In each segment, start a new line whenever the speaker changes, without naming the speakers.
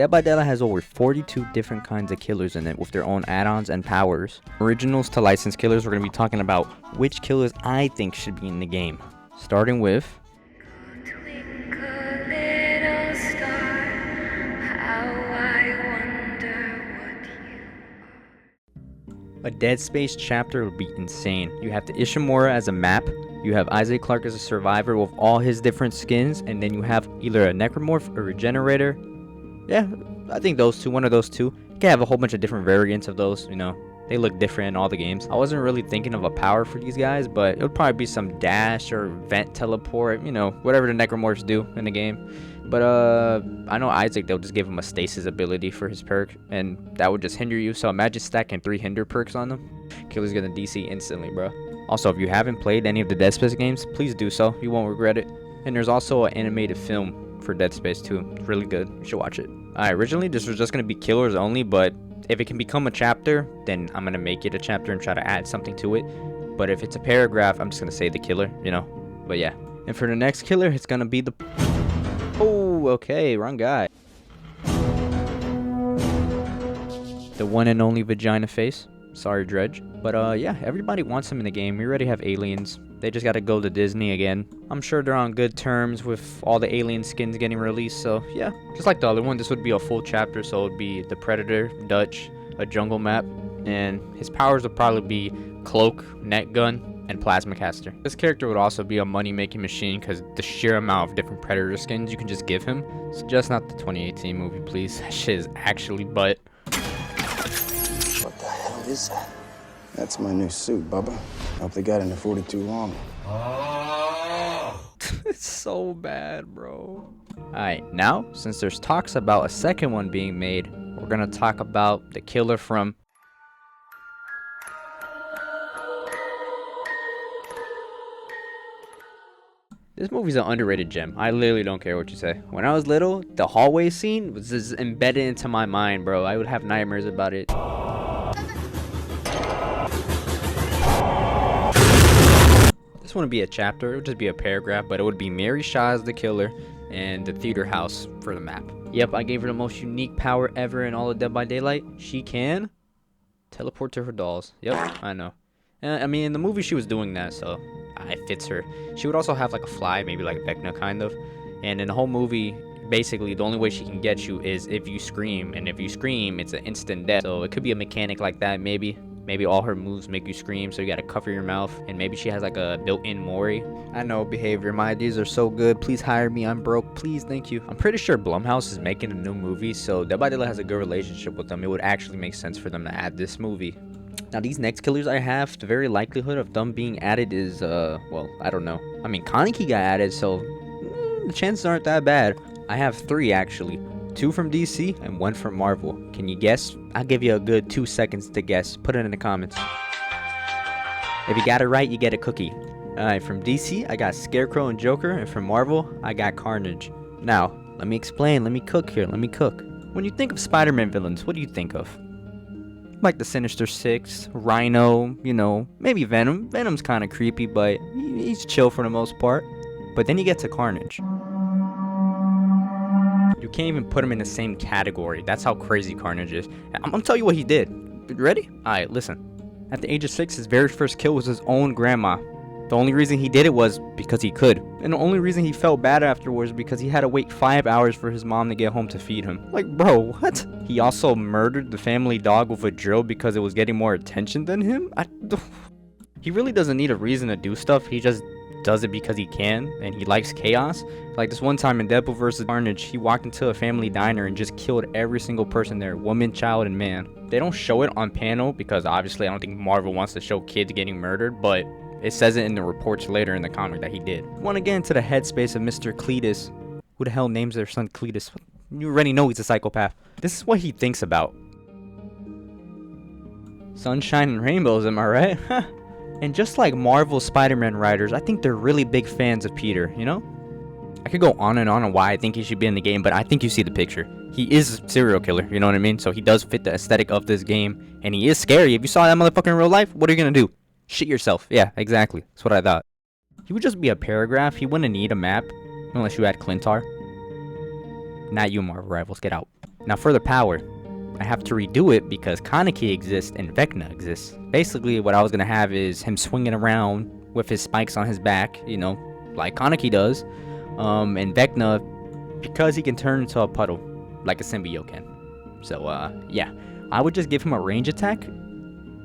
Dead by Daylight has over 42 different kinds of killers in it with their own add-ons and powers. Originals to licensed killers, we're going to be talking about which killers I think should be in the game. Starting with a Dead Space chapter would be insane. You have the Ishimura as a map, you have Isaac Clarke as a survivor with all his different skins, and then you have either a necromorph or regenerator. Yeah, I think those two, one of those two. You can have a whole bunch of different variants of those, you know. They look different in all the games. I wasn't really thinking of a power for these guys, but it would probably be some dash or vent teleport, you know, whatever the necromorphs do in the game. But I know Isaac, they'll just give him a stasis ability for his perk, and that would just hinder you. So imagine stacking 3 hinder perks on them. Killer's gonna DC instantly, bro. Also, if you haven't played any of the Dead Space games, please do so. You won't regret it. And there's also an animated film for Dead Space 2. It's really good. You should watch it. Alright, originally this was just gonna be killers only, but if it can become a chapter, then I'm gonna make it a chapter and try to add something to it. But if it's a paragraph, I'm just gonna say the killer, you know. But yeah. And for the next killer, it's gonna be the... Oh, okay, wrong guy. The one and only vagina face. Sorry, Dredge. But yeah, everybody wants him in the game. We already have aliens. They just gotta go to Disney again. I'm sure they're on good terms with all the alien skins getting released, so yeah. Just like the other one, this would be a full chapter, so it would be the Predator, Dutch, a jungle map, and his powers would probably be Cloak, Net Gun, and Plasma Caster. This character would also be a money-making machine because the sheer amount of different Predator skins you can just give him. It's just not the 2018 movie, please. That shit is actually butt.
What the hell is that? That's my new suit, Bubba. Hope they got into 42 long.
It's so bad, bro. Alright, now, since there's talks about a second one being made, we're gonna talk about the killer from... This movie's an underrated gem. I literally don't care what you say. When I was little, the hallway scene was just embedded into my mind, bro. I would have nightmares about it. This wouldn't be a chapter, it would just be a paragraph, but it would be Mary Shaw as the killer and the theater house for the map. Yep, I gave her the most unique power ever in all of Dead by Daylight. She can teleport to her dolls. Yep, I know. I mean, in the movie she was doing that, so it fits her. She would also have like a fly, maybe like Vecna kind of. And in the whole movie, basically the only way she can get you is if you scream, and if you scream, it's an instant death. So it could be a mechanic like that, maybe. Maybe all her moves make you scream, so you gotta cover your mouth. And maybe she has like a built-in Mori. I know, behavior. My ideas are so good. Please hire me. I'm broke. Please, thank you. I'm pretty sure Blumhouse is making a new movie, so Dead by Daylight has a good relationship with them. It would actually make sense for them to add this movie. Now, these next killers I have, the very likelihood of them being added is, well, I don't know. I mean, Kaneki got added, so the chances aren't that bad. I have 3, actually. 2 from DC and 1 from Marvel. Can you guess? I'll give you a good 2 seconds to guess. Put it in the comments. If you got it right, you get a cookie. Alright, from DC, I got Scarecrow and Joker, and from Marvel, I got Carnage. Now, let me explain. Let me cook here. Let me cook. When you think of Spider-Man villains, what do you think of? Like the Sinister Six, Rhino, you know, maybe Venom. Venom's kind of creepy, but he's chill for the most part. But then you get to Carnage. You can't even put him in the same category. That's how crazy Carnage is. I'm gonna tell you what he did. Ready? Alright, listen. At the age of 6, his very first kill was his own grandma. The only reason he did it was because he could. And the only reason he felt bad afterwards was because he had to wait 5 hours for his mom to get home to feed him. Like, bro, what? He also murdered the family dog with a drill because it was getting more attention than him? He really doesn't need a reason to do stuff. He just does it because he can, and he likes chaos. Like this one time in Deadpool vs. Carnage, he walked into a family diner and just killed every single person there, woman, child, and man. They don't show it on panel because obviously I don't think Marvel wants to show kids getting murdered, but it says it in the reports later in the comic that he did. Want to get into the headspace of Mr. Cletus. Who the hell names their son Cletus? You already know he's a psychopath. This is what he thinks about. Sunshine and rainbows, am I right? And just like Marvel Spider-Man writers, I think they're really big fans of Peter, you know? I could go on why I think he should be in the game, but I think you see the picture. He is a serial killer, you know what I mean? So he does fit the aesthetic of this game, and he is scary. If you saw that motherfucker in real life, what are you gonna do? Shit yourself. Yeah, exactly. That's what I thought. He would just be a paragraph. He wouldn't need a map unless you had Clintar. Not you, Marvel Rivals. Get out. Now for the power, I have to redo it because Kaneki exists and Vecna exists. Basically, what I was gonna have is him swinging around with his spikes on his back, you know, like Kaneki does. And Vecna, because he can turn into a puddle, like a symbiote can. So, yeah, I would just give him a range attack.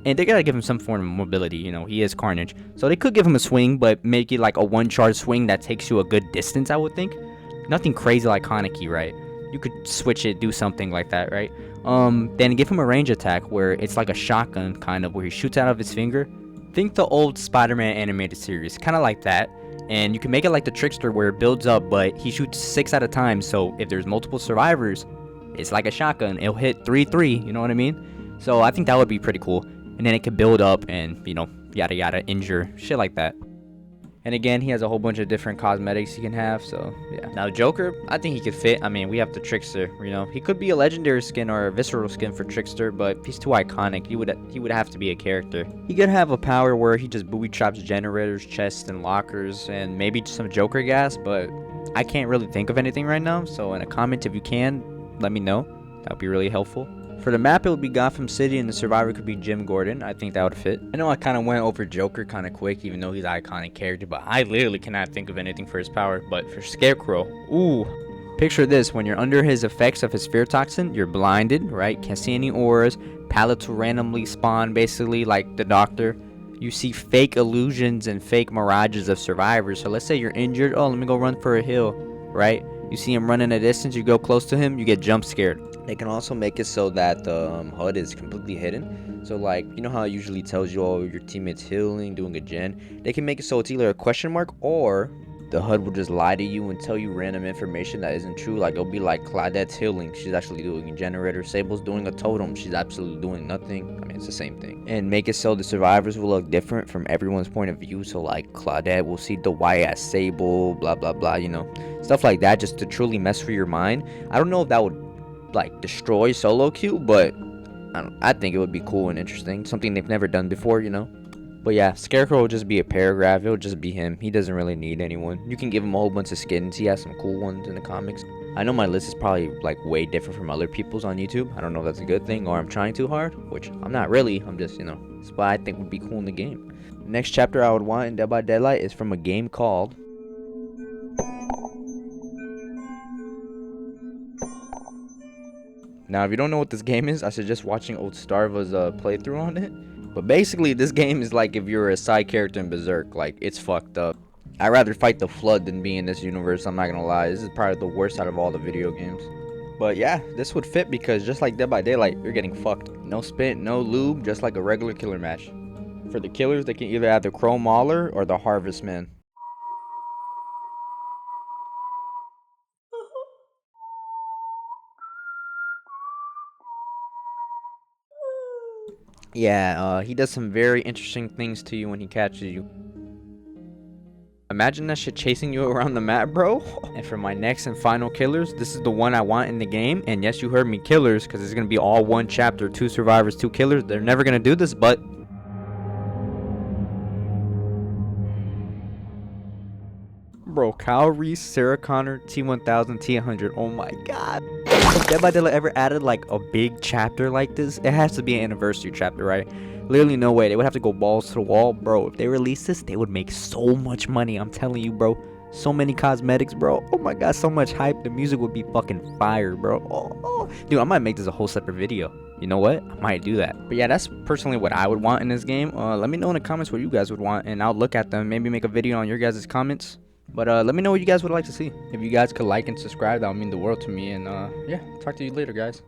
And they gotta give him some form of mobility, you know, he is Carnage. So they could give him a swing, but make it like a one-charge swing that takes you a good distance, I would think. Nothing crazy like Kaneki, right? You could switch it, do something like that, right? Then give him a range attack where it's like a shotgun, kind of, where he shoots out of his finger. Think the old Spider-Man animated series, kind of like that. And you can make it like the Trickster where it builds up, but he shoots 6 at a time. So if there's multiple survivors, it's like a shotgun. It'll hit 3-3, you know what I mean? So I think that would be pretty cool. And then it could build up and, you know, yada yada, injure, shit like that. And again, he has a whole bunch of different cosmetics he can have, so yeah. Now Joker, I think he could fit. I mean, we have the Trickster, you know. He could be a legendary skin or a visceral skin for Trickster, but he's too iconic. He would have to be a character. He could have a power where he just booby traps generators, chests, and lockers, and maybe some Joker gas, but I can't really think of anything right now. So in a comment, if you can, let me know. That would be really helpful. For the map, it would be Gotham City, and the survivor could be Jim Gordon. I think that would fit. I know I kind of went over Joker kind of quick, even though he's an iconic character, but I literally cannot think of anything for his power. But for Scarecrow, ooh. Picture this, when you're under his effects of his fear toxin, you're blinded, right? Can't see any auras. Pallets will randomly spawn, basically, like the Doctor. You see fake illusions and fake mirages of survivors. So let's say you're injured. Oh, let me go run for a hill, right? You see him running a distance, you go close to him, you get jump scared. They can also make it so that the HUD is completely hidden. So like, you know how it usually tells you, oh, your teammate's healing, doing a gen? They can make it so it's either a question mark or the HUD will just lie to you and tell you random information that isn't true. Like, it'll be like, Claudette's healing, she's actually doing a generator. Sable's doing a totem, she's absolutely doing nothing. I mean, it's the same thing. And make it so the survivors will look different from everyone's point of view. So like, Claudette will see Dwight as Sable, blah blah blah, you know, stuff like that, just to truly mess with your mind. I don't know if that would like destroy solo queue, but I think it would be cool and interesting, something they've never done before, you know. But yeah, Scarecrow will just be a paragraph. It'll just be him. He doesn't really need anyone. You can give him a whole bunch of skins. He has some cool ones in the comics. I know my list is probably like way different from other people's on YouTube. I don't know if that's a good thing or I'm trying too hard, which I'm not really. I'm just, you know, it's what I think would be cool in the game. The next chapter I would want in Dead by Daylight is from a game called Now, if you don't know what this game is, I suggest watching old Starva's playthrough on it. But basically, this game is like if you're a side character in Berserk. Like, it's fucked up. I'd rather fight the Flood than be in this universe, I'm not gonna lie. This is probably the worst out of all the video games. But yeah, this would fit because just like Dead by Daylight, you're getting fucked. No spit, no lube, just like a regular killer match. For the killers, they can either have the Crow Mauler or the Harvestman. Yeah, he does some very interesting things to you when he catches you. Imagine that shit chasing you around the map, bro. And for my next and final killers, this is the one I want in the game. And yes, you heard me, killers, because it's going to be all one chapter, 2 survivors, 2 killers. They're never going to do this, but bro, Kyle Reese, Sarah Connor, T1000, T100. Oh my god. If Dead by Daylight ever added like a big chapter like this, it has to be an anniversary chapter, right? Literally no way. They would have to go balls to the wall, bro. If they release this, they would make so much money. I'm telling you, bro. So many cosmetics, bro. Oh my god, so much hype. The music would be fucking fire, bro. Oh. Dude, I might make this a whole separate video. You know what? I might do that. But yeah, that's personally what I would want in this game. Let me know in the comments what you guys would want, and I'll look at them. Maybe make a video on your guys' comments. But let me know what you guys would like to see. If you guys could like and subscribe, that would mean the world to me. And yeah, talk to you later, guys.